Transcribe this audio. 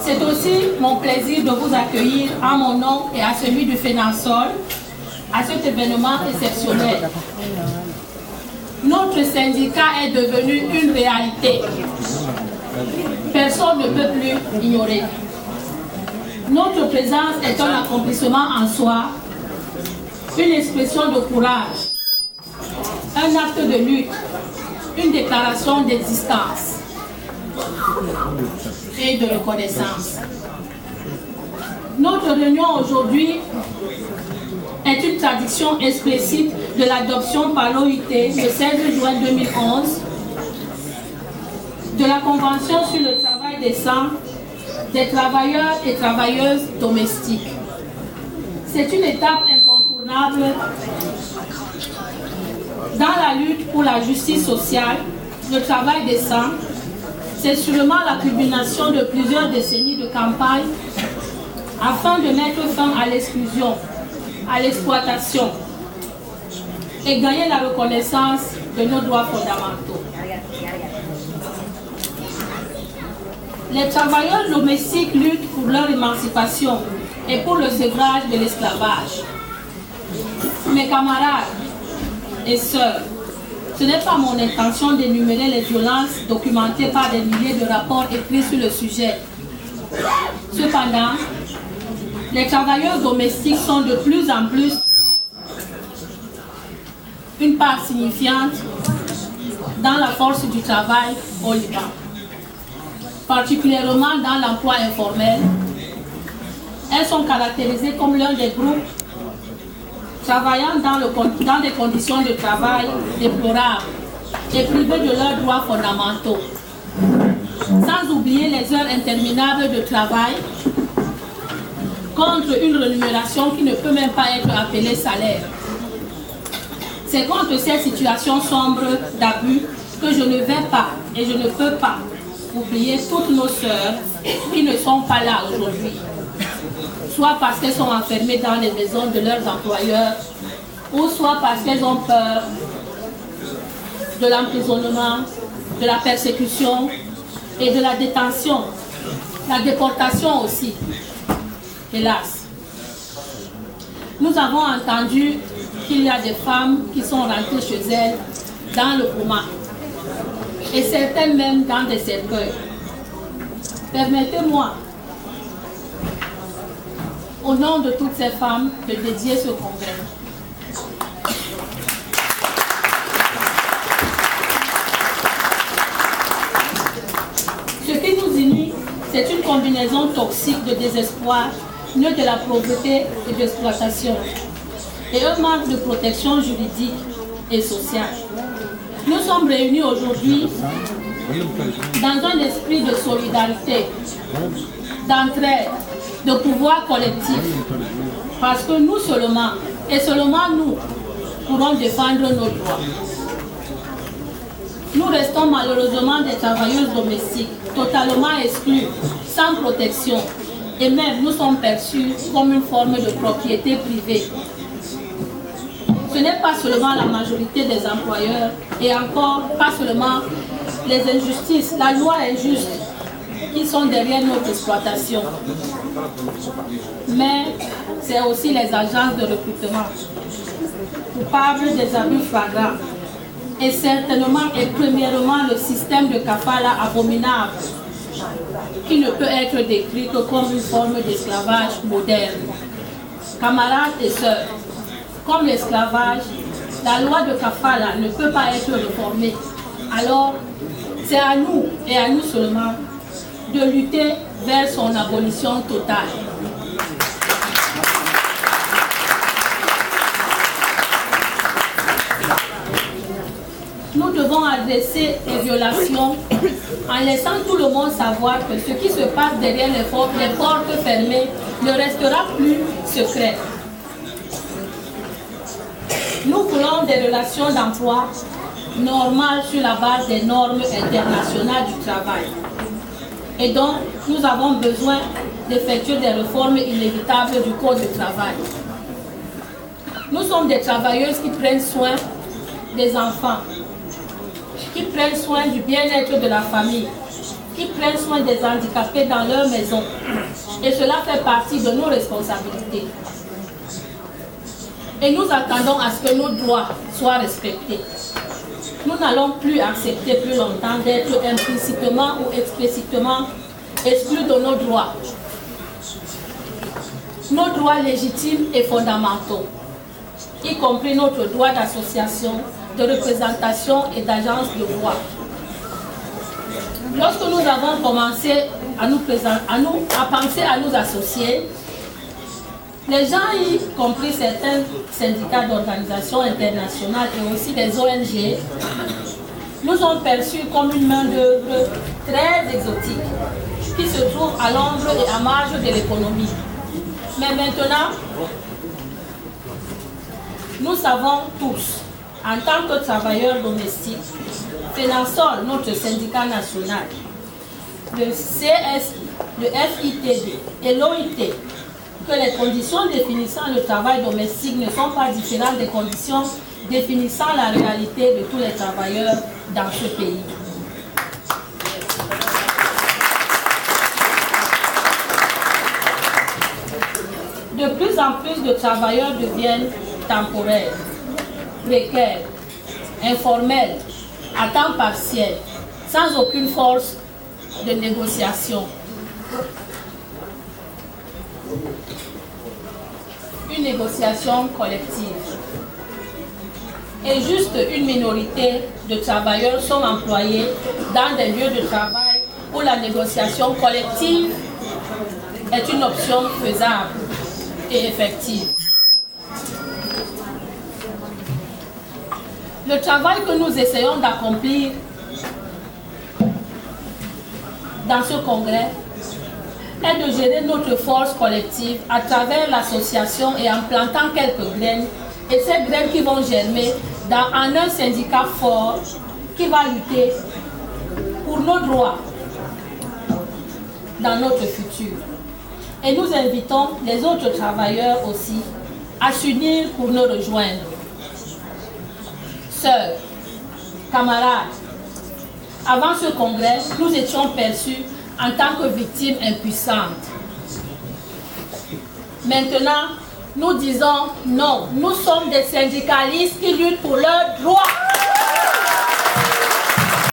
C'est aussi mon plaisir de vous accueillir en mon nom et à celui du FENASOL à cet événement exceptionnel. Notre syndicat est devenu une réalité. Personne ne peut plus l'ignorer. Notre présence est un accomplissement en soi, une expression de courage, un acte de lutte, une déclaration d'existence et de reconnaissance. Notre réunion aujourd'hui est une traduction explicite de l'adoption par l'OIT le 16 juin 2011 de la Convention sur le travail décent des travailleurs et travailleuses domestiques. C'est une étape incontournable dans la lutte pour la justice sociale. Le travail décent, c'est sûrement la culmination de plusieurs décennies de campagne afin de mettre fin à l'exclusion, à l'exploitation et gagner la reconnaissance de nos droits fondamentaux. Les travailleurs domestiques luttent pour leur émancipation et pour le sevrage de l'esclavage. Mes camarades et sœurs, ce n'est pas mon intention d'énumérer les violences documentées par des milliers de rapports écrits sur le sujet. Cependant, les travailleurs domestiques sont de plus en plus une part signifiante dans la force du travail au Liban, particulièrement dans l'emploi informel. Elles sont caractérisées comme l'un des groupes travaillant dans des conditions de travail déplorables et privés de leurs droits fondamentaux, sans oublier les heures interminables de travail contre une rémunération qui ne peut même pas être appelée salaire. C'est contre ces situations sombres d'abus que je ne vais pas et je ne peux pas oublier toutes nos sœurs qui ne sont pas là aujourd'hui, soit parce qu'elles sont enfermées dans les maisons de leurs employeurs, ou soit parce qu'elles ont peur de l'emprisonnement, de la persécution et de la détention, la déportation aussi, hélas. Nous avons entendu qu'il y a des femmes qui sont rentrées chez elles dans le coma, et certaines même dans des cercueils. Permettez-moi, au nom de toutes ces femmes, de dédier ce congrès. Ce qui nous unit, c'est une combinaison toxique de désespoir, né de la pauvreté et d'exploitation, et un manque de protection juridique et sociale. Nous sommes réunis aujourd'hui dans un esprit de solidarité, d'entraide, de pouvoir collectif, parce que nous seulement, et seulement nous, pourrons défendre nos droits. Nous restons malheureusement des travailleuses domestiques, totalement exclues, sans protection, et même nous sommes perçus comme une forme de propriété privée. Ce n'est pas seulement la majorité des employeurs, et encore pas seulement les injustices, la loi injuste, qui sont derrière notre exploitation, mais c'est aussi les agences de recrutement, coupables des abus flagrants, et certainement et premièrement le système de kafala abominable, qui ne peut être décrit que comme une forme d'esclavage moderne. Camarades et sœurs, comme l'esclavage, la loi de kafala ne peut pas être réformée. Alors, c'est à nous et à nous seulement de lutter vers son abolition totale. Nous devons adresser les violations en laissant tout le monde savoir que ce qui se passe derrière les portes fermées ne restera plus secret. Nous voulons des relations d'emploi normales sur la base des normes internationales du travail. Et donc, nous avons besoin d'effectuer des réformes inévitables du Code du travail. Nous sommes des travailleuses qui prennent soin des enfants, qui prennent soin du bien-être de la famille, qui prennent soin des handicapés dans leur maison. Et cela fait partie de nos responsabilités. Et nous attendons à ce que nos droits soient respectés. Nous n'allons plus accepter plus longtemps d'être implicitement ou explicitement exclus de nos droits. Nos droits légitimes et fondamentaux, y compris notre droit d'association, de représentation et d'agence de voix. Lorsque nous avons commencé à penser à nous associer, les gens, y compris certains syndicats d'organisations internationales et aussi des ONG, nous ont perçus comme une main-d'œuvre très exotique qui se trouve à l'ombre et à marge de l'économie. Mais maintenant, nous savons tous, en tant que travailleurs domestiques, FENASOL, notre syndicat national, le CSI, le FITD et l'OIT, que les conditions définissant le travail domestique ne sont pas différentes des conditions définissant la réalité de tous les travailleurs dans ce pays. De plus en plus de travailleurs deviennent temporaires, précaires, informels, à temps partiel, sans aucune force de négociation. Une négociation collective. Et juste une minorité de travailleurs sont employés dans des lieux de travail où la négociation collective est une option faisable et effective. Le travail que nous essayons d'accomplir dans ce congrès est de gérer notre force collective à travers l'association et en plantant quelques graines, et ces graines qui vont germer en un syndicat fort qui va lutter pour nos droits dans notre futur. Et nous invitons les autres travailleurs aussi à s'unir pour nous rejoindre. Sœurs, camarades, avant ce congrès, nous étions perçus en tant que victimes impuissantes. Maintenant, nous disons non, nous sommes des syndicalistes qui luttent pour leurs droits.